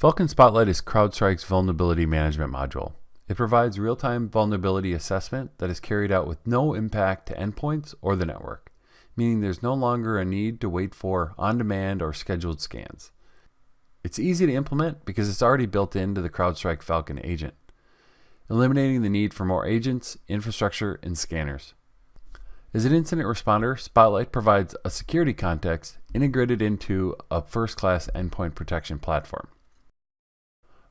Falcon Spotlight is CrowdStrike's vulnerability management module. It provides real-time vulnerability assessment that is carried out with no impact to endpoints or the network, meaning there's no longer a need to wait for on-demand or scheduled scans. It's easy to implement because it's already built into the CrowdStrike Falcon agent, eliminating the need for more agents, infrastructure, and scanners. As an incident responder, Spotlight provides a security context integrated into a first-class endpoint protection platform.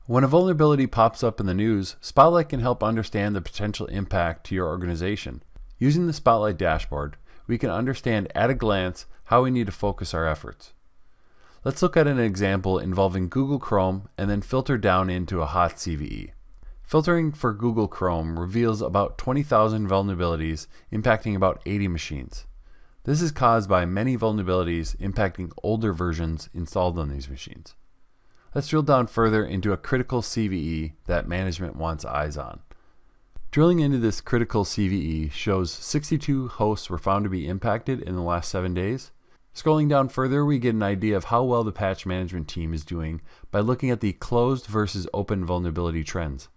When a vulnerability pops up in the news, Spotlight can help understand the potential impact to your organization. Using the Spotlight dashboard, we can understand at a glance how we need to focus our efforts. Let's look at an example involving Google Chrome and then filter down into a hot CVE. Filtering for Google Chrome reveals about 20,000 vulnerabilities impacting about 80 machines. This is caused by many vulnerabilities impacting older versions installed on these machines. Let's drill down further into a critical CVE that management wants eyes on. Drilling into this critical CVE shows 62 hosts were found to be impacted in the last 7 days. Scrolling down further, we get an idea of how well the patch management team is doing by looking at the closed versus open vulnerability trends.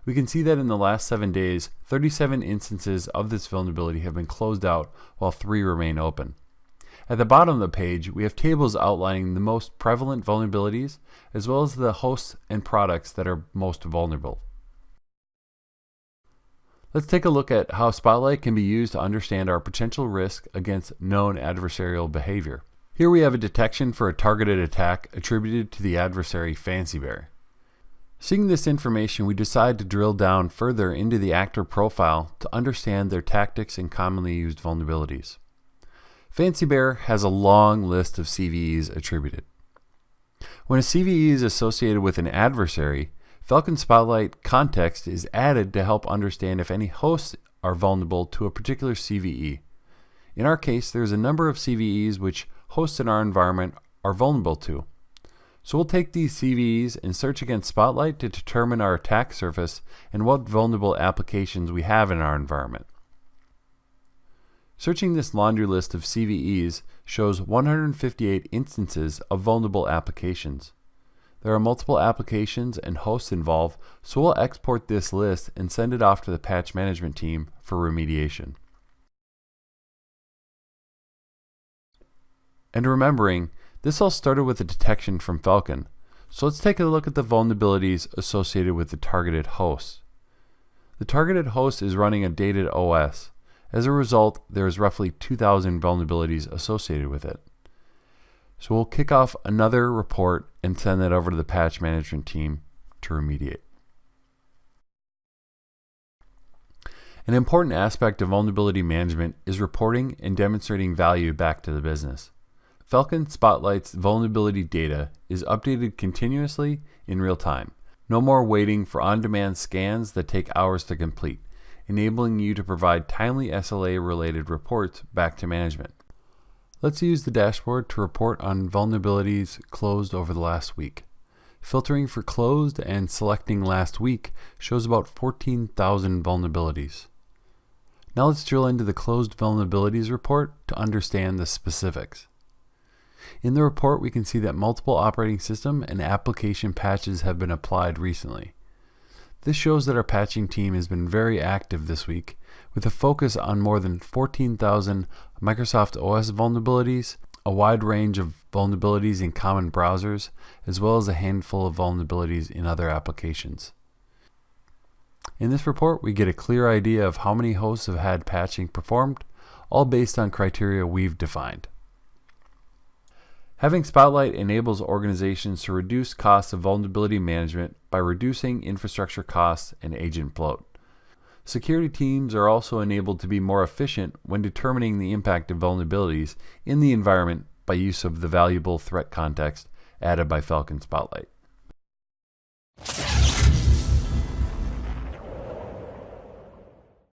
We can see that in the last 7 days, 37 instances of this vulnerability have been closed out while 3 remain open. At the bottom of the page, we have tables outlining the most prevalent vulnerabilities as well as the hosts and products that are most vulnerable. Let's take a look at how Spotlight can be used to understand our potential risk against known adversarial behavior. Here we have a detection for a targeted attack attributed to the adversary Fancy Bear. Seeing this information, we decide to drill down further into the actor profile to understand their tactics and commonly used vulnerabilities. Fancy Bear has a long list of CVEs attributed. When a CVE is associated with an adversary, Falcon Spotlight context is added to help understand if any hosts are vulnerable to a particular CVE. In our case, there's a number of CVEs which hosts in our environment are vulnerable to. So we'll take these CVEs and search against Spotlight to determine our attack surface and what vulnerable applications we have in our environment. Searching this laundry list of CVEs shows 158 instances of vulnerable applications. There are multiple applications and hosts involved, so we'll export this list and send it off to the patch management team for remediation. And remembering, this all started with a detection from Falcon, so let's take a look at the vulnerabilities associated with the targeted host. The targeted host is running a dated OS. As a result, there is roughly 2,000 vulnerabilities associated with it. So we'll kick off another report and send that over to the patch management team to remediate. An important aspect of vulnerability management is reporting and demonstrating value back to the business. Falcon Spotlight's vulnerability data is updated continuously in real time. No more waiting for on-demand scans that take hours to complete, enabling you to provide timely SLA-related reports back to management. Let's use the dashboard to report on vulnerabilities closed over the last week. Filtering for closed and selecting last week shows about 14,000 vulnerabilities. Now let's drill into the closed vulnerabilities report to understand the specifics. In the report, we can see that multiple operating system and application patches have been applied recently. This shows that our patching team has been very active this week, with a focus on more than 14,000 Microsoft OS vulnerabilities, a wide range of vulnerabilities in common browsers, as well as a handful of vulnerabilities in other applications. In this report, we get a clear idea of how many hosts have had patching performed, all based on criteria we've defined. Having Spotlight enables organizations to reduce costs of vulnerability management by reducing infrastructure costs and agent bloat. Security teams are also enabled to be more efficient when determining the impact of vulnerabilities in the environment by use of the valuable threat context added by Falcon Spotlight.